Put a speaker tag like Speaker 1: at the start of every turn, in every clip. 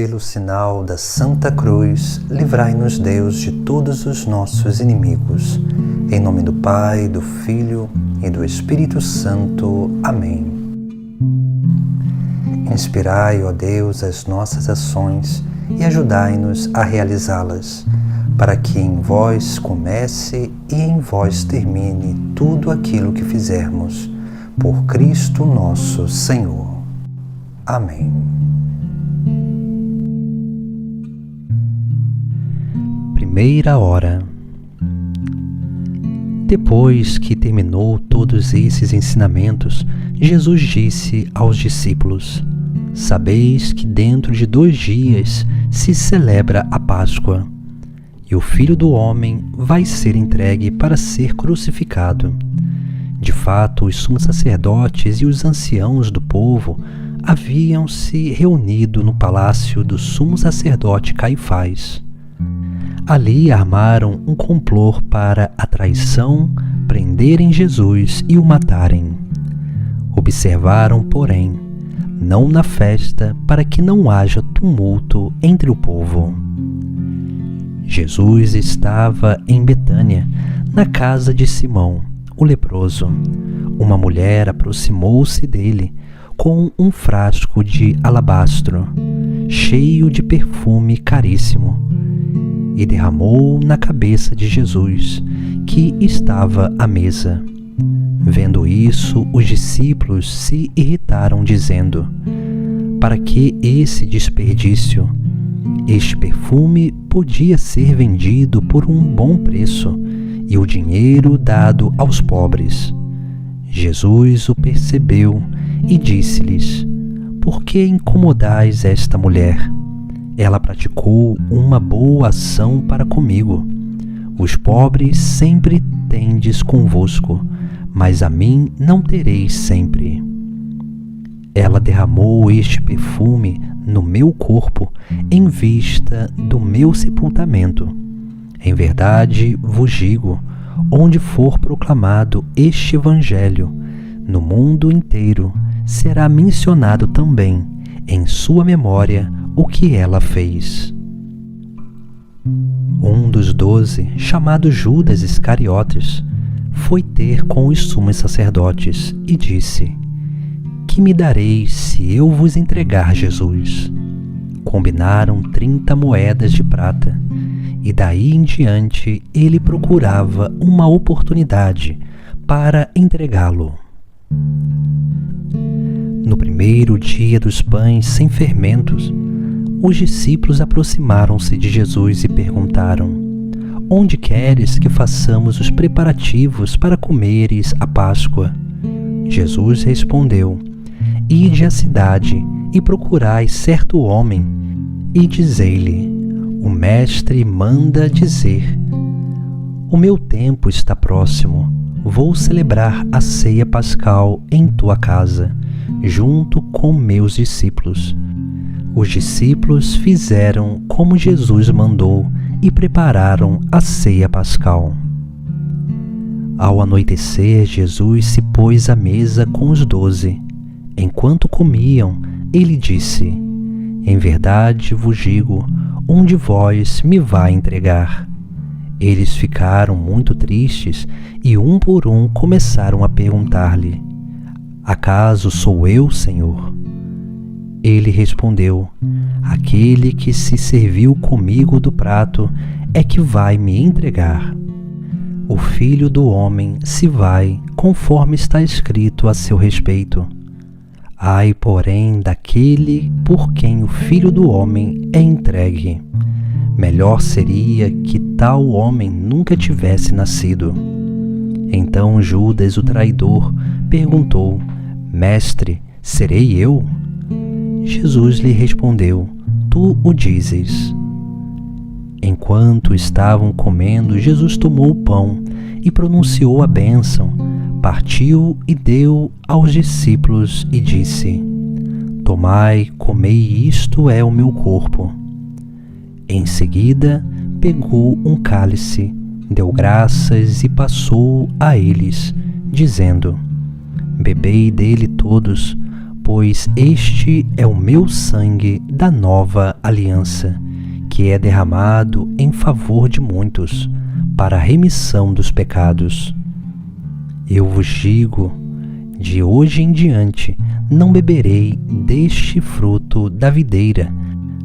Speaker 1: pelo sinal da Santa Cruz, livrai-nos Deus de todos os nossos inimigos. Em nome do Pai, do Filho e do Espírito Santo. Amém. Inspirai, ó Deus, as nossas ações e ajudai-nos a realizá-las, para que em vós comece e em vós termine tudo aquilo que fizermos. Por Cristo nosso Senhor. Amém. Primeira hora. Depois que terminou todos esses ensinamentos, Jesus disse aos discípulos: Sabeis que dentro de 2 dias se celebra a Páscoa, e o Filho do Homem vai ser entregue para ser crucificado. De fato, os sumos sacerdotes e os anciãos do povo haviam se reunido no palácio do sumo sacerdote Caifás. Ali armaram um complô para a traição, prenderem Jesus e o matarem. Observaram, porém, não na festa, para que não haja tumulto entre o povo. Jesus estava em Betânia, na casa de Simão, o leproso. Uma mulher aproximou-se dele com um frasco de alabastro, cheio de perfume caríssimo, e derramou na cabeça de Jesus, que estava à mesa. Vendo isso, os discípulos se irritaram, dizendo: Para que esse desperdício? Este perfume podia ser vendido por um bom preço e o dinheiro dado aos pobres. Jesus o percebeu e disse-lhes: Por que incomodais esta mulher? Ela praticou uma boa ação para comigo. Os pobres sempre tendes convosco, mas a mim não tereis sempre. Ela derramou este perfume no meu corpo em vista do meu sepultamento. Em verdade vos digo, onde for proclamado este Evangelho, no mundo inteiro será mencionado também em sua memória o que ela fez. Um dos 12, chamado Judas Iscariotes, foi ter com os sumos sacerdotes e disse: Que me dareis se eu vos entregar Jesus? Combinaram 30 moedas de prata, e daí em diante ele procurava uma oportunidade para entregá-lo. No primeiro dia dos pães sem fermentos, os discípulos aproximaram-se de Jesus e perguntaram: Onde queres que façamos os preparativos para comeres a Páscoa? Jesus respondeu: Ide à cidade e procurai certo homem, e dizei-lhe: O mestre manda dizer: O meu tempo está próximo, vou celebrar a ceia pascal em tua casa, junto com meus discípulos. Os discípulos fizeram como Jesus mandou e prepararam a ceia pascal. Ao anoitecer, Jesus se pôs à mesa com os 12. Enquanto comiam, ele disse: Em verdade vos digo, um de vós me vai entregar. Eles ficaram muito tristes e um por um começaram a perguntar-lhe: Acaso sou eu, Senhor? Ele respondeu: Aquele que se serviu comigo do prato é que vai me entregar. O Filho do Homem se vai, conforme está escrito a seu respeito. Ai, porém, daquele por quem o Filho do Homem é entregue. Melhor seria que tal homem nunca tivesse nascido. Então Judas, o traidor, perguntou: Mestre, serei eu? Jesus lhe respondeu: Tu o dizes. Enquanto estavam comendo, Jesus tomou o pão e pronunciou a bênção, partiu e deu aos discípulos e disse: Tomai, comei, isto é o meu corpo. Em seguida, pegou um cálice, deu graças e passou a eles, dizendo: Bebei dele todos, pois este é o meu sangue da nova aliança, que é derramado em favor de muitos, para a remissão dos pecados. Eu vos digo, de hoje em diante não beberei deste fruto da videira,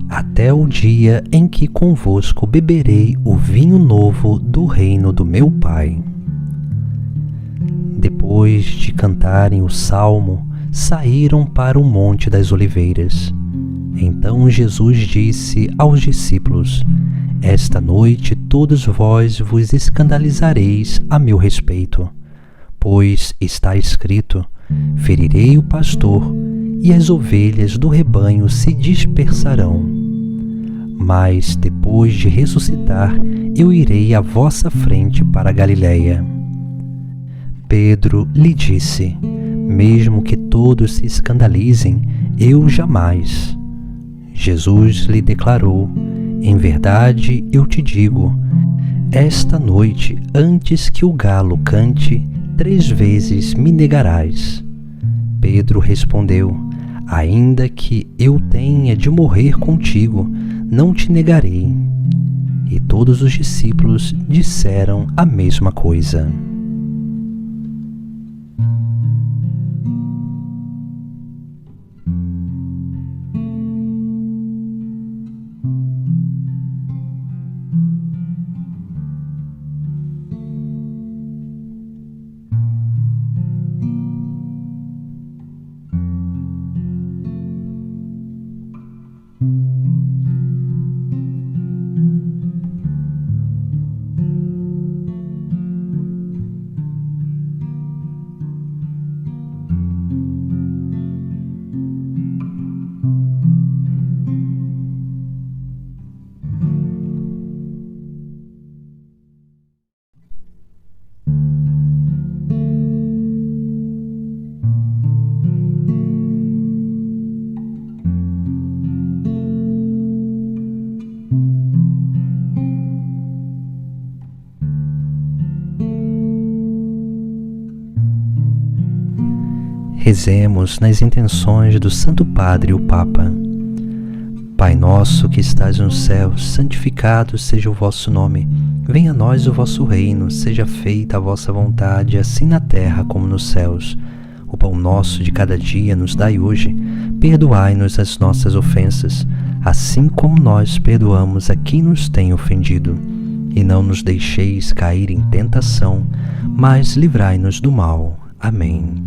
Speaker 1: até o dia em que convosco beberei o vinho novo do reino do meu Pai. Depois de cantarem o salmo, saíram para o Monte das Oliveiras. Então Jesus disse aos discípulos: Esta noite todos vós vos escandalizareis a meu respeito, pois está escrito: Ferirei o pastor, e as ovelhas do rebanho se dispersarão. Mas depois de ressuscitar, eu irei à vossa frente para a Galiléia. Pedro lhe disse: Mesmo que todos se escandalizem, eu jamais. Jesus lhe declarou: Em verdade eu te digo, esta noite, antes que o galo cante, 3 vezes me negarás. Pedro respondeu: Ainda que eu tenha de morrer contigo, não te negarei. E todos os discípulos disseram a mesma coisa. Rezemos nas intenções do Santo Padre, o Papa. Pai nosso que estás no céu, santificado seja o vosso nome. Venha a nós o vosso reino, seja feita a vossa vontade, assim na terra como nos céus. O pão nosso de cada dia nos dai hoje. Perdoai-nos as nossas ofensas, assim como nós perdoamos a quem nos tem ofendido. E não nos deixeis cair em tentação, mas livrai-nos do mal. Amém.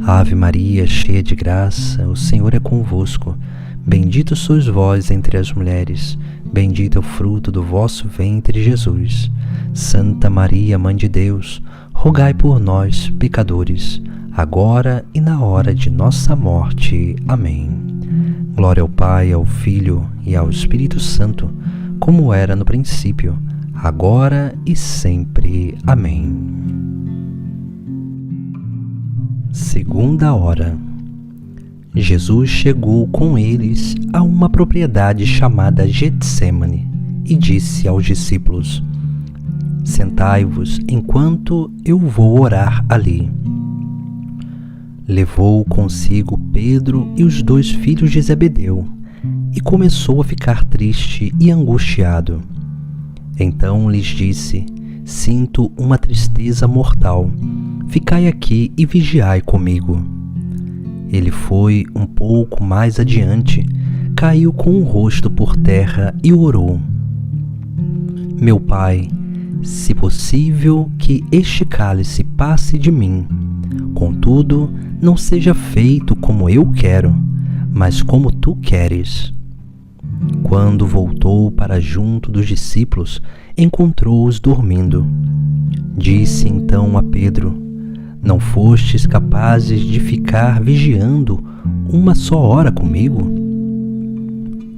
Speaker 1: Ave Maria, cheia de graça, o Senhor é convosco. Bendita sois vós entre as mulheres, bendito é o fruto do vosso ventre, Jesus. Santa Maria, Mãe de Deus, rogai por nós, pecadores, agora e na hora de nossa morte. Amém. Glória ao Pai, ao Filho e ao Espírito Santo, como era no princípio, agora e sempre. Amém. Segunda hora. Jesus chegou com eles a uma propriedade chamada Getsêmani e disse aos discípulos: Sentai-vos enquanto eu vou orar ali. Levou consigo Pedro e os 2 filhos de Zebedeu e começou a ficar triste e angustiado. Então lhes disse: Sinto uma tristeza mortal. Ficai aqui e vigiai comigo. Ele foi um pouco mais adiante, caiu com o rosto por terra e orou: Meu Pai, se possível que este cálice passe de mim, contudo, não seja feito como eu quero, mas como tu queres. Quando voltou para junto dos discípulos, encontrou-os dormindo. Disse então a Pedro: Não fostes capazes de ficar vigiando 1 só hora comigo?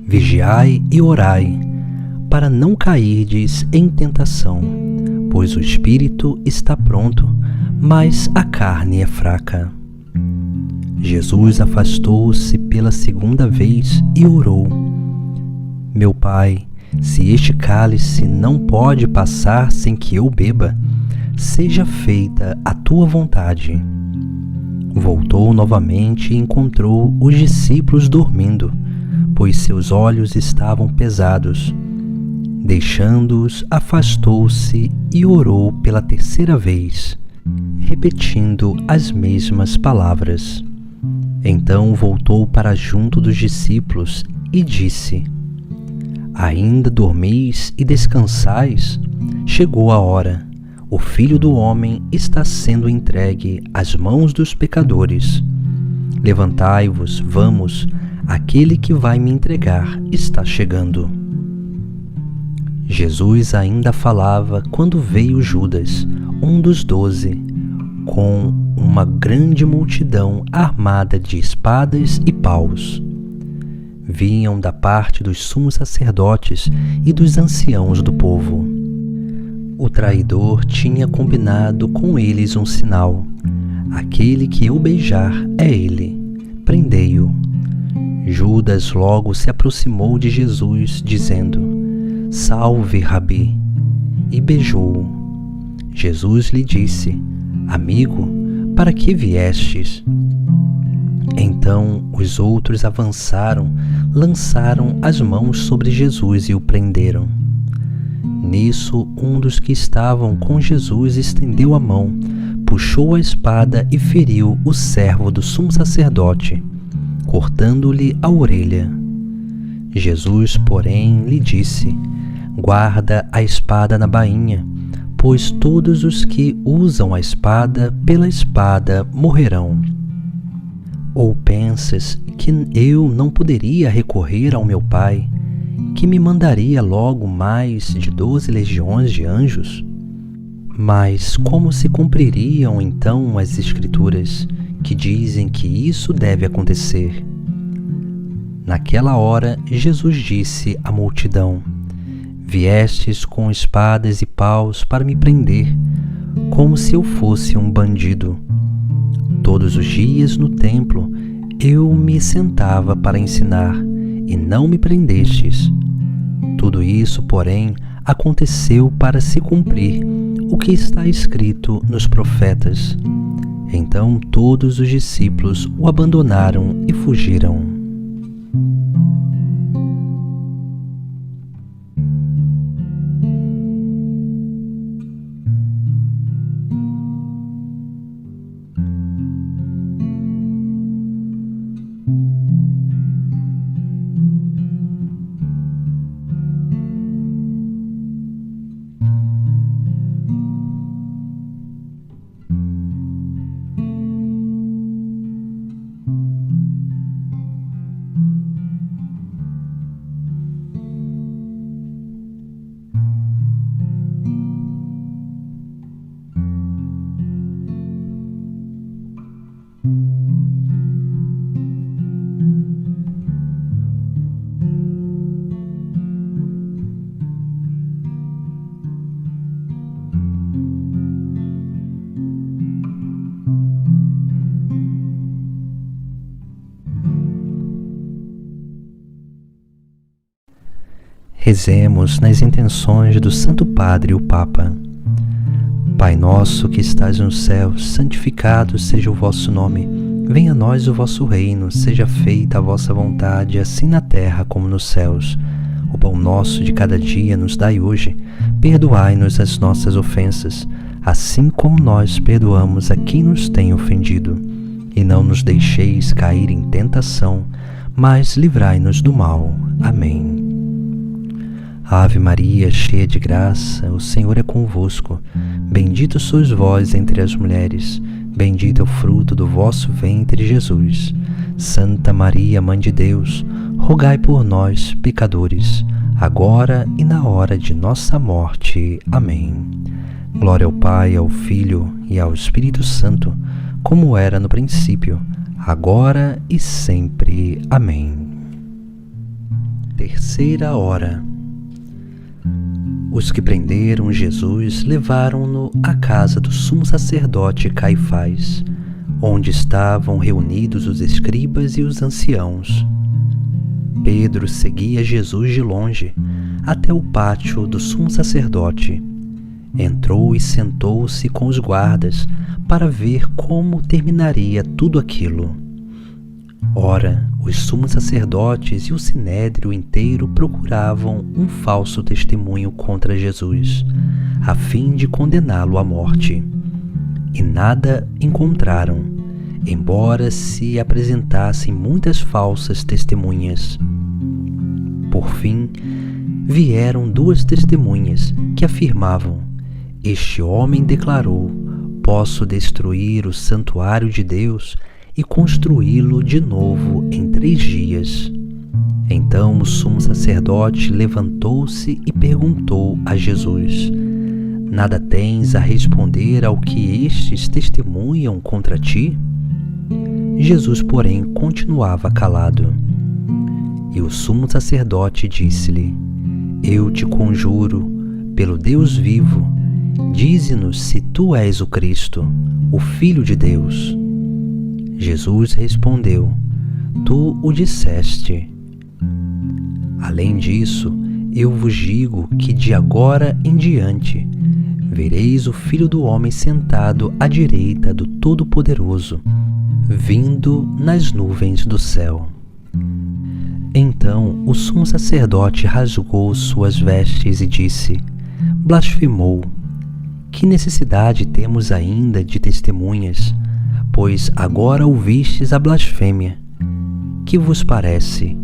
Speaker 1: Vigiai e orai, para não cairdes em tentação, pois o espírito está pronto, mas a carne é fraca. Jesus afastou-se pela 2ª vez e orou: Meu Pai, se este cálice não pode passar sem que eu beba, seja feita a tua vontade. Voltou novamente e encontrou os discípulos dormindo, pois seus olhos estavam pesados. Deixando-os, afastou-se e orou pela terceira vez, repetindo as mesmas palavras. Então voltou para junto dos discípulos e disse: Ainda dormis e descansais? Chegou a hora. O Filho do Homem está sendo entregue às mãos dos pecadores. Levantai-vos, vamos, aquele que vai me entregar está chegando. Jesus ainda falava quando veio Judas, um dos 12, com uma grande multidão armada de espadas e paus. Vinham da parte dos sumos sacerdotes e dos anciãos do povo. O traidor tinha combinado com eles um sinal: aquele que eu beijar é ele, prendei-o. Judas logo se aproximou de Jesus, dizendo: Salve, Rabi! E beijou-o. Jesus lhe disse: Amigo, para que viestes? Então os outros avançaram, lançaram as mãos sobre Jesus e o prenderam. Nisso, um dos que estavam com Jesus estendeu a mão, puxou a espada e feriu o servo do sumo sacerdote, cortando-lhe a orelha. Jesus, porém, lhe disse: Guarda a espada na bainha, pois todos os que usam a espada pela espada morrerão. Ou pensas que eu não poderia recorrer ao meu Pai, que me mandaria logo mais de 12 legiões de anjos? Mas como se cumpririam então as Escrituras, que dizem que isso deve acontecer? Naquela hora, Jesus disse à multidão: Viestes com espadas e paus para me prender, como se eu fosse um bandido. Todos os dias no templo eu me sentava para ensinar, e não me prendestes. Tudo isso, porém, aconteceu para se cumprir o que está escrito nos profetas. Então todos os discípulos o abandonaram e fugiram. Rezemos nas intenções do Santo Padre, o Papa. Pai nosso que estás no céu, santificado seja o vosso nome. Venha a nós o vosso reino, seja feita a vossa vontade, assim na terra como nos céus. O pão nosso de cada dia nos dai hoje. Perdoai-nos as nossas ofensas, assim como nós perdoamos a quem nos tem ofendido. E não nos deixeis cair em tentação, mas livrai-nos do mal. Amém. Ave Maria, cheia de graça, o Senhor é convosco. Bendita sois vós entre as mulheres, bendito é o fruto do vosso ventre, Jesus. Santa Maria, Mãe de Deus, rogai por nós, pecadores, agora e na hora de nossa morte. Amém. Glória ao Pai, ao Filho e ao Espírito Santo, como era no princípio, agora e sempre. Amém. Terceira hora. Os que prenderam Jesus levaram-no à casa do sumo sacerdote Caifás, onde estavam reunidos os escribas e os anciãos. Pedro seguia Jesus de longe, até o pátio do sumo sacerdote. Entrou e sentou-se com os guardas para ver como terminaria tudo aquilo. Ora, os sumos sacerdotes e o sinédrio inteiro procuravam um falso testemunho contra Jesus, a fim de condená-lo à morte. E nada encontraram, embora se apresentassem muitas falsas testemunhas. Por fim, vieram 2 testemunhas que afirmavam: este homem declarou: posso destruir o santuário de Deus e construí-lo de novo em 3 dias. Então o sumo sacerdote levantou-se e perguntou a Jesus: nada tens a responder ao que estes testemunham contra ti? Jesus, porém, continuava calado. E o sumo sacerdote disse-lhe: eu te conjuro, pelo Deus vivo, dize-nos se tu és o Cristo, o Filho de Deus. Jesus respondeu: tu o disseste. Além disso, eu vos digo que de agora em diante vereis o Filho do Homem sentado à direita do Todo-Poderoso, vindo nas nuvens do céu. Então o sumo sacerdote rasgou suas vestes e disse: blasfemou. Que necessidade temos ainda de testemunhas? Pois agora ouvistes a blasfêmia. Que vos parece?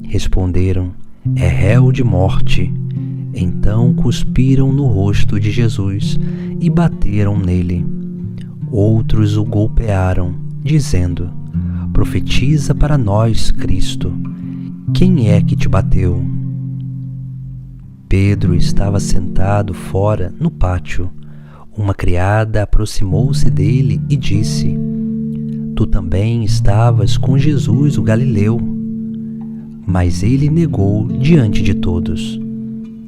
Speaker 1: Responderam: é réu de morte. Então cuspiram no rosto de Jesus e bateram nele. Outros o golpearam, dizendo: profetiza para nós, Cristo. Quem é que te bateu? Pedro estava sentado fora no pátio. Uma criada aproximou-se dele e disse: tu também estavas com Jesus o Galileu. Mas ele negou diante de todos: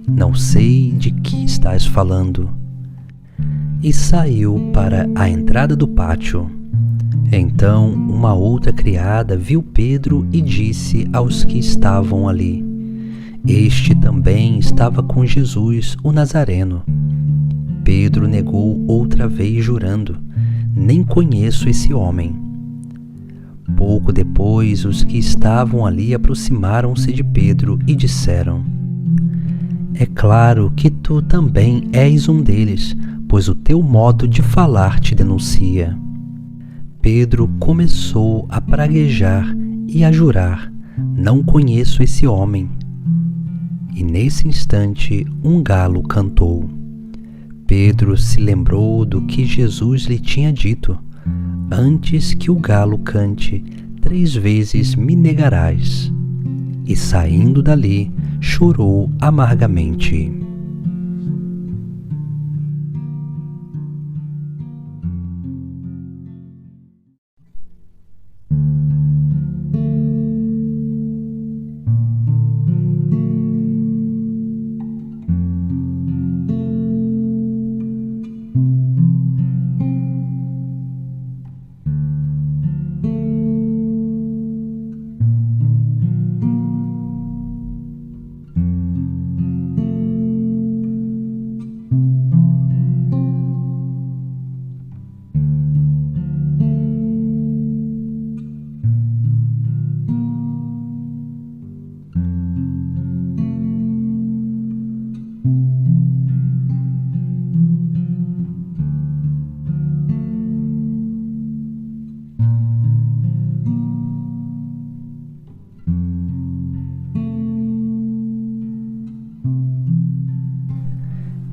Speaker 1: não sei de que estás falando. E saiu para a entrada do pátio. Então uma outra criada viu Pedro e disse aos que estavam ali: este também estava com Jesus o Nazareno. Pedro negou outra vez, jurando: nem conheço esse homem. Pouco depois, os que estavam ali aproximaram-se de Pedro e disseram: é claro que tu também és um deles, pois o teu modo de falar te denuncia. Pedro começou a praguejar e a jurar: não conheço esse homem. E nesse instante um galo cantou. Pedro se lembrou do que Jesus lhe tinha dito: antes que o galo cante, 3 vezes me negarás. E saindo dali, chorou amargamente.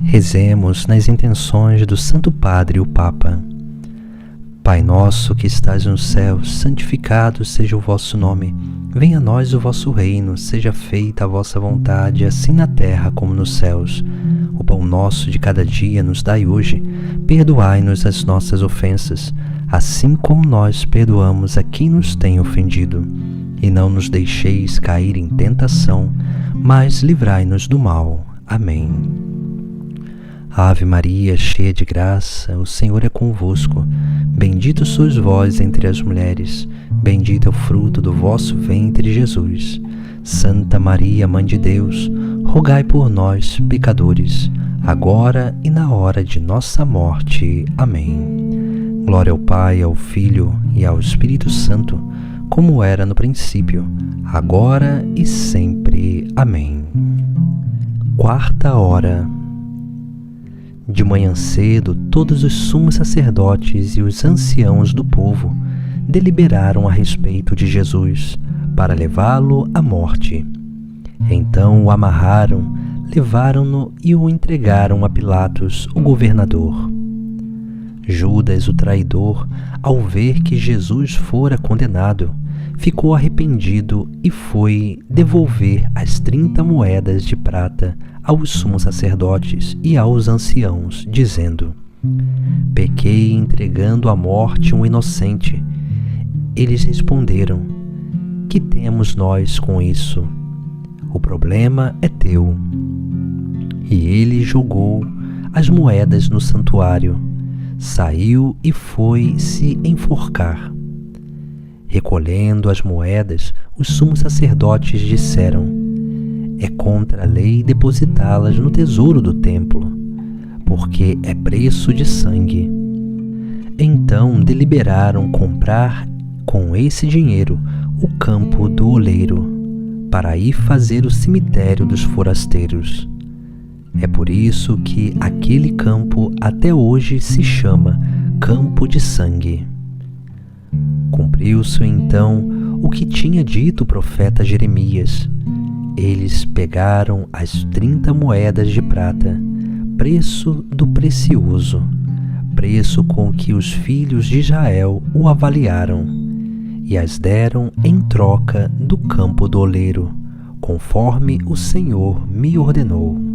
Speaker 1: Rezemos nas intenções do Santo Padre, o Papa. Pai nosso que estais no céu, santificado seja o vosso nome. Venha a nós o vosso reino, seja feita a vossa vontade, assim na terra como nos céus. O pão nosso de cada dia nos dai hoje. Perdoai-nos as nossas ofensas, assim como nós perdoamos a quem nos tem ofendido. E não nos deixeis cair em tentação, mas livrai-nos do mal. Amém. Ave Maria, cheia de graça, o Senhor é convosco. Bendita sois vós entre as mulheres, bendito é o fruto do vosso ventre, Jesus. Santa Maria, Mãe de Deus, rogai por nós, pecadores, agora e na hora de nossa morte. Amém. Glória ao Pai, ao Filho e ao Espírito Santo, como era no princípio, agora e sempre. Amém. Quarta hora. De manhã cedo, todos os sumos sacerdotes e os anciãos do povo deliberaram a respeito de Jesus, para levá-lo à morte. Então o amarraram, levaram-no e o entregaram a Pilatos, o governador. Judas, o traidor, ao ver que Jesus fora condenado, ficou arrependido e foi devolver as 30 moedas de prata aos sumos sacerdotes e aos anciãos, dizendo: pequei entregando à morte um inocente. Eles responderam: que temos nós com isso? O problema é teu. E ele jogou as moedas no santuário, saiu e foi se enforcar. Recolhendo as moedas, os sumos sacerdotes disseram: é contra a lei depositá-las no tesouro do templo, porque é preço de sangue. Então deliberaram comprar com esse dinheiro o campo do oleiro, para aí fazer o cemitério dos forasteiros. É por isso que aquele campo até hoje se chama Campo de Sangue. Cumpriu-se então o que tinha dito o profeta Jeremias. Eles pegaram as 30 moedas de prata, preço do precioso, preço com que os filhos de Israel o avaliaram, e as deram em troca do campo do oleiro, conforme o Senhor me ordenou.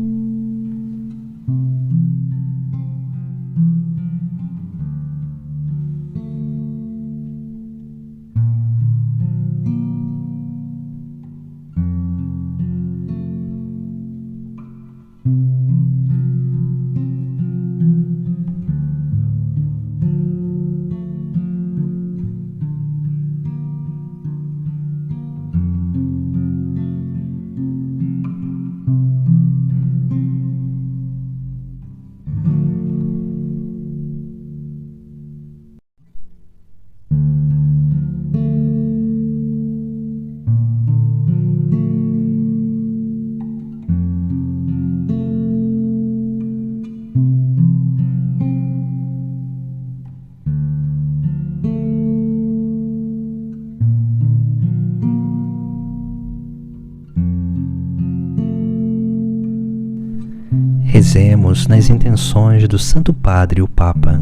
Speaker 1: Rezemos nas intenções do Santo Padre, o Papa.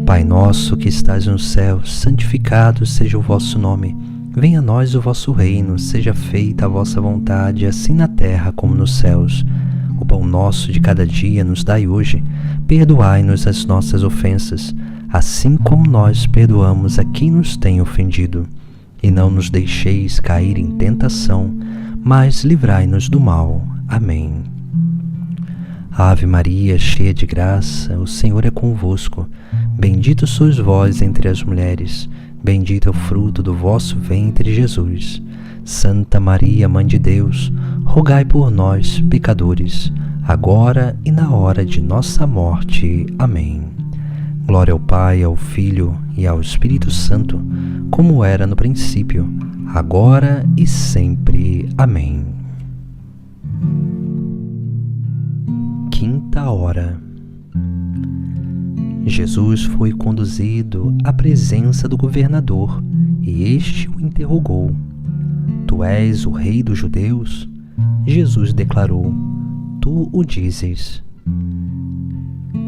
Speaker 1: Pai nosso que estás no céu, santificado seja o vosso nome. Venha a nós o vosso reino, seja feita a vossa vontade, assim na terra como nos céus. O pão nosso de cada dia nos dai hoje. Perdoai-nos as nossas ofensas, assim como nós perdoamos a quem nos tem ofendido. E não nos deixeis cair em tentação, mas livrai-nos do mal. Amém. Ave Maria, cheia de graça, o Senhor é convosco. Bendita sois vós entre as mulheres, bendito é o fruto do vosso ventre, Jesus. Santa Maria, Mãe de Deus, rogai por nós, pecadores, agora e na hora de nossa morte. Amém. Glória ao Pai, ao Filho e ao Espírito Santo, como era no princípio, agora e sempre. Amém. Quinta hora. Jesus foi conduzido à presença do governador e este o interrogou: Tu és o rei dos judeus? Jesus declarou: Tu o dizes.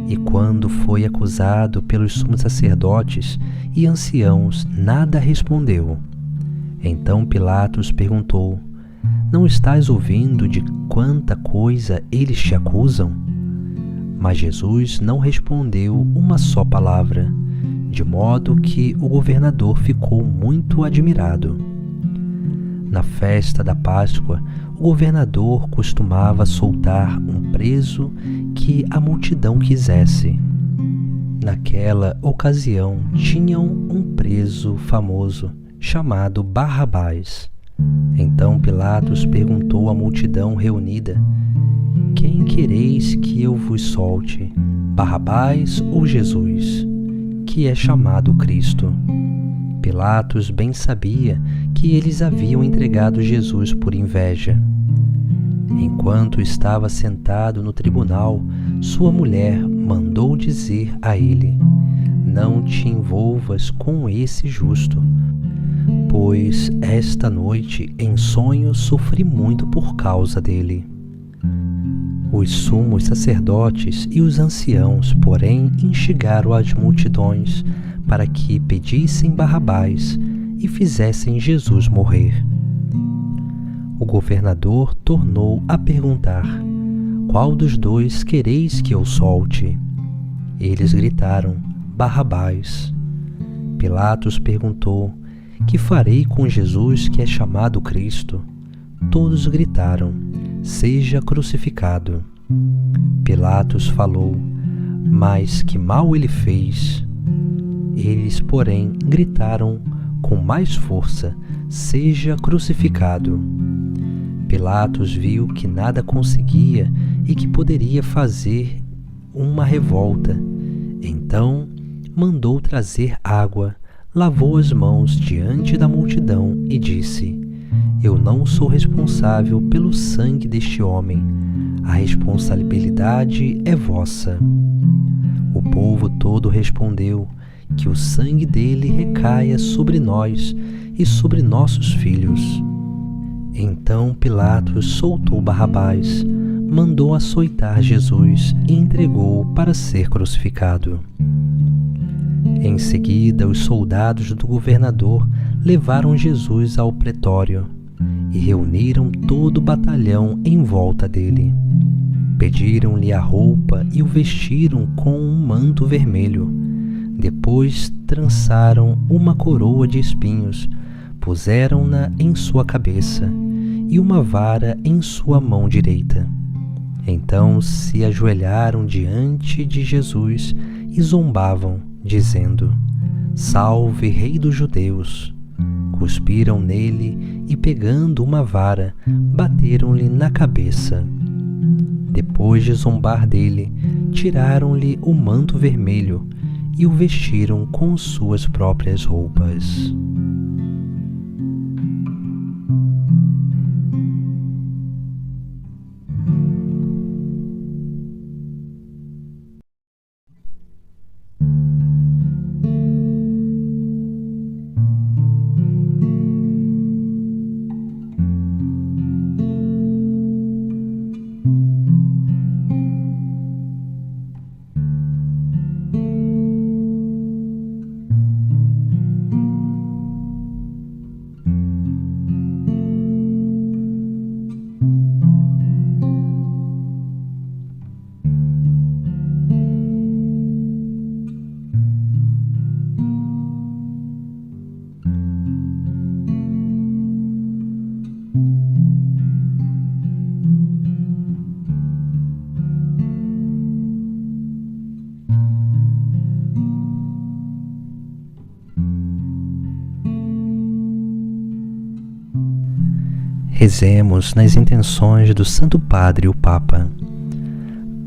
Speaker 1: E quando foi acusado pelos sumos sacerdotes e anciãos, nada respondeu. Então Pilatos perguntou: Não estás ouvindo de quanta coisa eles te acusam? Mas Jesus não respondeu uma só palavra, de modo que o governador ficou muito admirado. Na festa da Páscoa, o governador costumava soltar um preso que a multidão quisesse. Naquela ocasião, tinham um preso famoso chamado Barrabás. Então Pilatos perguntou à multidão reunida: quem quereis que eu vos solte, Barrabás ou Jesus, que é chamado Cristo? Pilatos bem sabia que eles haviam entregado Jesus por inveja. Enquanto estava sentado no tribunal, sua mulher mandou dizer a ele: não te envolvas com esse justo, pois esta noite em sonho sofri muito por causa dele. Os sumos sacerdotes e os anciãos, porém, instigaram as multidões para que pedissem Barrabás e fizessem Jesus morrer. O governador tornou a perguntar: qual dos dois quereis que eu solte? Eles gritaram: Barrabás. Pilatos perguntou: que farei com Jesus que é chamado Cristo? Todos gritaram: seja crucificado. Pilatos falou: mas que mal ele fez? Eles, porém, gritaram com mais força: seja crucificado. Pilatos viu que nada conseguia e que poderia fazer uma revolta. Então mandou trazer água, lavou as mãos diante da multidão e disse: eu não sou responsável pelo sangue deste homem. A responsabilidade é vossa. O povo todo respondeu: que o sangue dele recaia sobre nós e sobre nossos filhos. Então Pilatos soltou Barrabás, mandou açoitar Jesus e entregou-o para ser crucificado. Em seguida, os soldados do governador levaram Jesus ao pretório e reuniram todo o batalhão em volta dele. Pediram-lhe a roupa e o vestiram com um manto vermelho. Depois trançaram uma coroa de espinhos, puseram-na em sua cabeça e uma vara em sua mão direita. Então se ajoelharam diante de Jesus e zombavam, dizendo: salve, Rei dos Judeus! Cuspiram nele e, pegando uma vara, bateram-lhe na cabeça. Depois de zombar dele, tiraram-lhe o manto vermelho e o vestiram com suas próprias roupas. Rezemos nas intenções do Santo Padre, o Papa.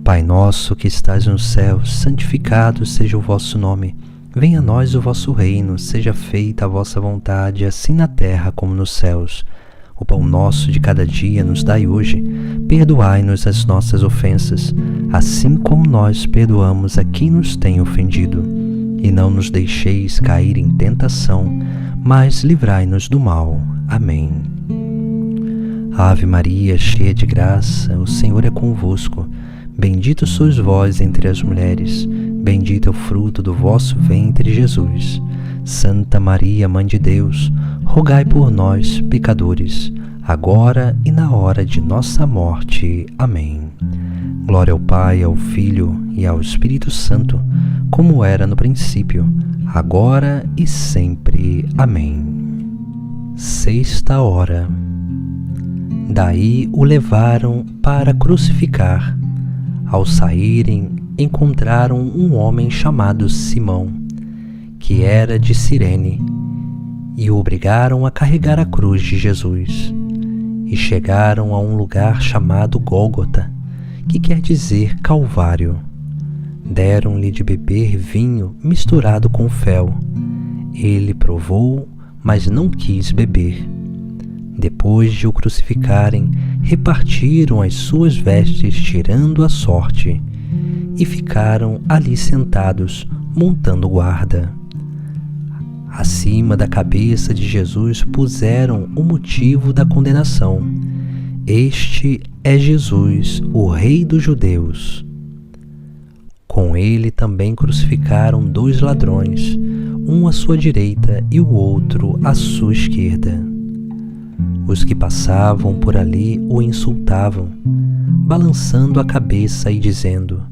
Speaker 1: Pai nosso que estais no céu, santificado seja o vosso nome. Venha a nós o vosso reino, seja feita a vossa vontade, assim na terra como nos céus. O pão nosso de cada dia nos dai hoje. Perdoai-nos as nossas ofensas, assim como nós perdoamos a quem nos tem ofendido. E não nos deixeis cair em tentação, mas livrai-nos do mal. Amém. Ave Maria, cheia de graça, o Senhor é convosco. Bendita sois vós entre as mulheres, bendito é o fruto do vosso ventre, Jesus. Santa Maria, Mãe de Deus, rogai por nós, pecadores, agora e na hora de nossa morte. Amém. Glória ao Pai, ao Filho e ao Espírito Santo, como era no princípio, agora e sempre. Amém. Sexta hora. Daí o levaram para crucificar. Ao saírem, encontraram um homem chamado Simão, que era de Cirene, e o obrigaram a carregar a cruz de Jesus. E chegaram a um lugar chamado Gólgota, que quer dizer Calvário. Deram-lhe de beber vinho misturado com fel. Ele provou, mas não quis beber. Depois de o crucificarem, repartiram as suas vestes, tirando a sorte, e ficaram ali sentados, montando guarda. Acima da cabeça de Jesus puseram o motivo da condenação: Este é Jesus, o Rei dos Judeus. Com ele também crucificaram 2 ladrões, um à sua direita e o outro à sua esquerda. Os que passavam por ali o insultavam, balançando a cabeça e dizendo: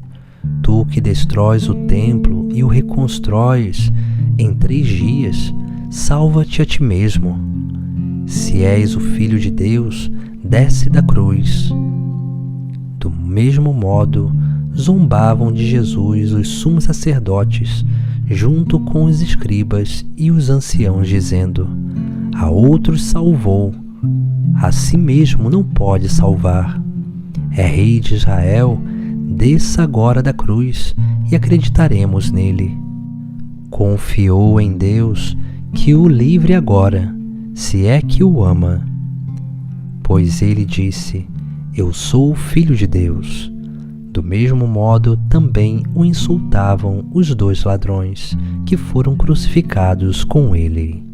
Speaker 1: Tu que destróis o templo e o reconstróis em 3 dias, salva-te a ti mesmo. Se és o Filho de Deus, desce da cruz. Do mesmo modo, zombavam de Jesus os sumos sacerdotes, junto com os escribas e os anciãos, dizendo: A outros salvou, a si mesmo não pode salvar. É Rei de Israel, desça agora da cruz e acreditaremos nele. Confiou em Deus que o livre agora, se é que o ama. Pois ele disse: Eu sou o Filho de Deus. Do mesmo modo também o insultavam os 2 ladrões que foram crucificados com ele.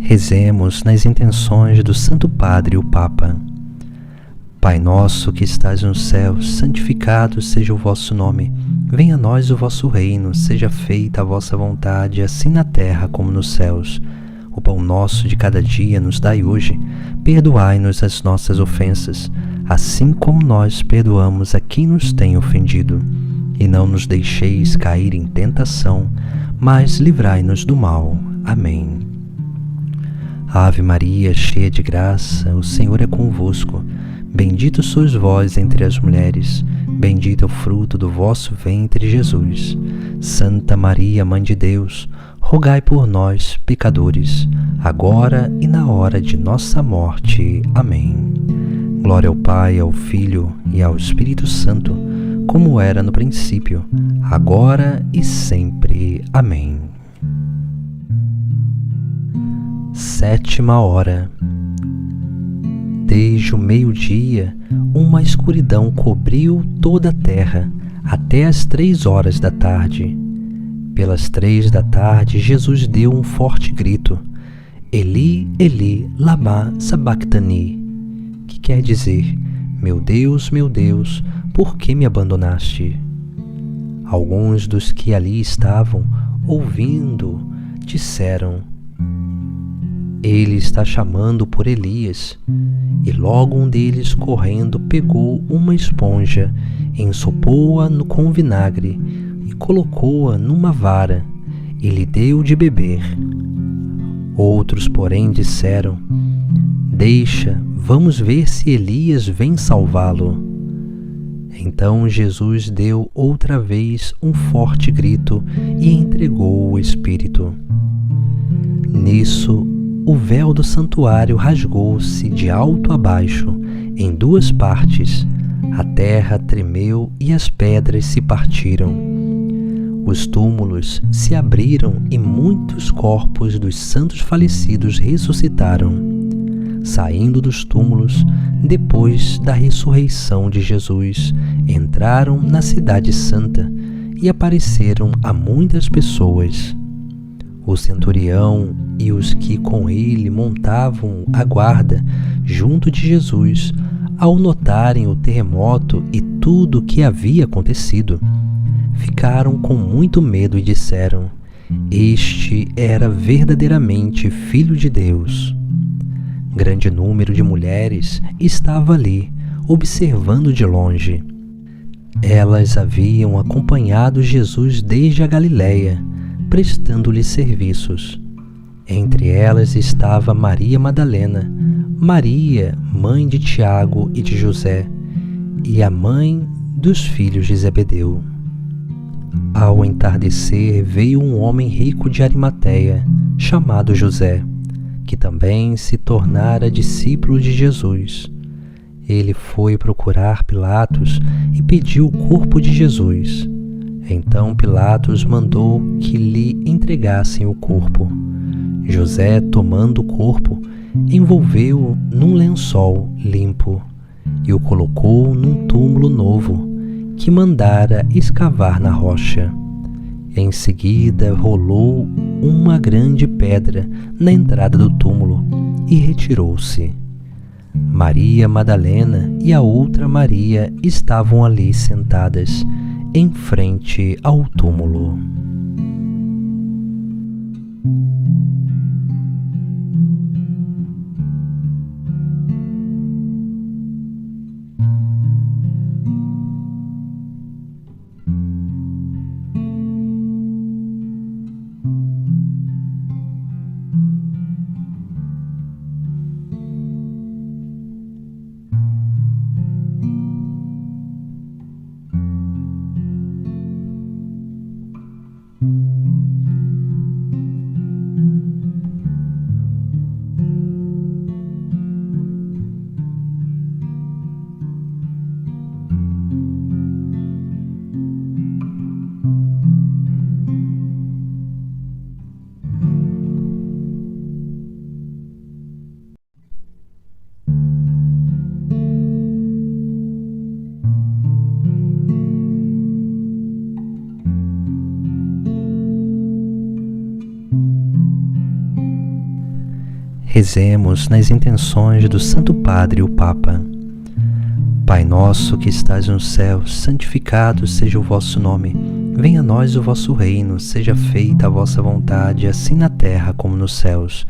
Speaker 1: Rezemos nas intenções do Santo Padre, o Papa. Pai nosso que estás no céu, santificado seja o vosso nome. Venha a nós o vosso reino, seja feita a vossa vontade, assim na terra como nos céus. O pão nosso de cada dia nos dai hoje. Perdoai-nos as nossas ofensas, assim como nós perdoamos a quem nos tem ofendido. E não nos deixeis cair em tentação, mas livrai-nos do mal. Amém. Ave Maria, cheia de graça, o Senhor é convosco. Bendita sois vós entre as mulheres, bendito é o fruto do vosso ventre, Jesus. Santa Maria, Mãe de Deus, rogai por nós, pecadores, agora e na hora de nossa morte. Amém. Glória ao Pai, ao Filho e ao Espírito Santo, como era no princípio, agora e sempre. Amém. 7ª hora. Desde o meio-dia, uma escuridão cobriu toda a terra, até as 3 horas da tarde. Pelas 3 da tarde, Jesus deu um forte grito: Eli, Eli, lama sabachthani, que quer dizer: meu Deus, por que me abandonaste? Alguns dos que ali estavam, ouvindo, disseram: Ele está chamando por Elias. E logo um deles, correndo, pegou uma esponja, ensopou-a com vinagre e colocou-a numa vara e lhe deu de beber. Outros, porém, disseram: Deixa, vamos ver se Elias vem salvá-lo. Então Jesus deu outra vez um forte grito e entregou o Espírito. Nisso, o véu do santuário rasgou-se de alto a baixo, em 2 partes. A terra tremeu e as pedras se partiram. Os túmulos se abriram e muitos corpos dos santos falecidos ressuscitaram. saindo dos túmulos, depois da ressurreição de Jesus, entraram na Cidade Santa e apareceram a muitas pessoas. O centurião e os que com ele montavam a guarda junto de Jesus, ao notarem o terremoto e tudo o que havia acontecido, ficaram com muito medo e disseram: "Este era verdadeiramente Filho de Deus." Grande número de mulheres estava ali, observando de longe. Elas haviam acompanhado Jesus desde a Galiléia, prestando-lhe serviços. Entre elas estava Maria Madalena, Maria, mãe de Tiago e de José, e a mãe dos filhos de Zebedeu. Ao entardecer, veio um homem rico de Arimateia, chamado José, que também se tornara discípulo de Jesus. Ele foi procurar Pilatos e pediu o corpo de Jesus. Então Pilatos mandou que lhe entregassem o corpo. José, tomando o corpo, envolveu-o num lençol limpo e o colocou num túmulo novo, que mandara escavar na rocha. Em seguida, rolou uma grande pedra na entrada do túmulo e retirou-se. Maria Madalena e a outra Maria estavam ali sentadas, em frente ao túmulo. Rezemos nas intenções do Santo Padre, o Papa. Pai nosso que estás no céu, santificado seja o vosso nome. Venha a nós o vosso reino, seja feita a vossa vontade, assim na terra como nos céus.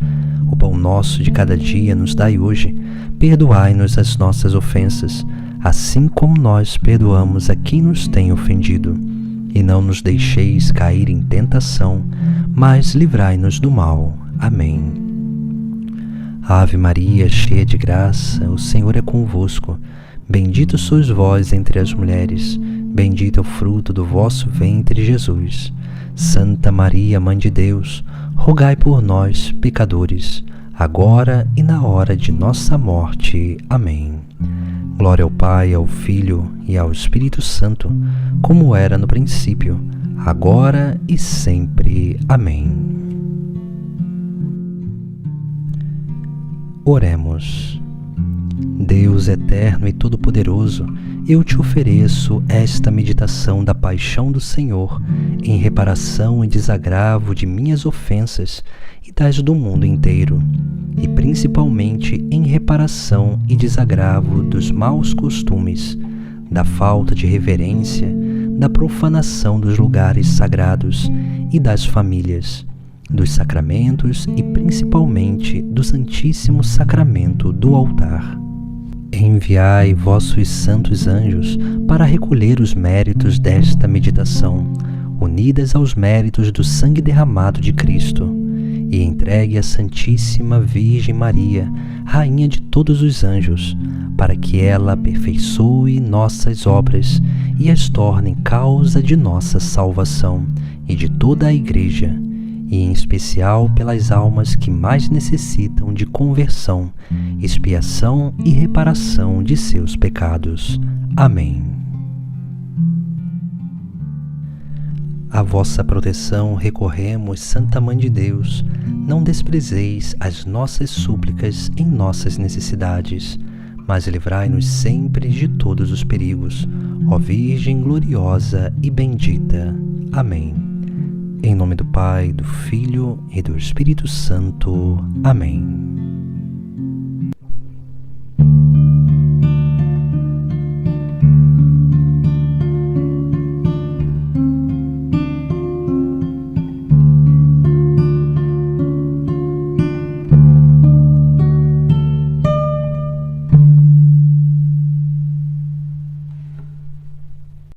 Speaker 1: O pão nosso de cada dia nos dai hoje. Perdoai-nos as nossas ofensas, assim como nós perdoamos a quem nos tem ofendido. E não nos deixeis cair em tentação, mas livrai-nos do mal. Amém. Ave Maria, cheia de graça, o Senhor é convosco. Bendita sois vós entre as mulheres, bendito é o fruto do vosso ventre, Jesus. Santa Maria, Mãe de Deus, rogai por nós, pecadores, agora e na hora de nossa morte. Amém. Glória ao Pai, ao Filho e ao Espírito Santo, como era no princípio, agora e sempre. Amém. Oremos. Deus eterno e todo-poderoso, eu te ofereço esta meditação da paixão do Senhor em reparação e desagravo de minhas ofensas e das do mundo inteiro, e principalmente em reparação e desagravo dos maus costumes, da falta de reverência, da profanação dos lugares sagrados e das famílias, dos sacramentos e principalmente do Santíssimo Sacramento do altar. Enviai vossos santos anjos para recolher os méritos desta meditação, unidas aos méritos do sangue derramado de Cristo, e entregue à Santíssima Virgem Maria, Rainha de todos os anjos, para que ela aperfeiçoe nossas obras e as torne causa de nossa salvação e de toda a Igreja, e em especial pelas almas que mais necessitam de conversão, expiação e reparação de seus pecados. Amém. à vossa proteção recorremos, Santa Mãe de Deus. Não desprezeis as nossas súplicas em nossas necessidades, mas livrai-nos sempre de todos os perigos, ó Virgem gloriosa e bendita. Amém. Em nome do Pai, do Filho e do Espírito Santo. Amém.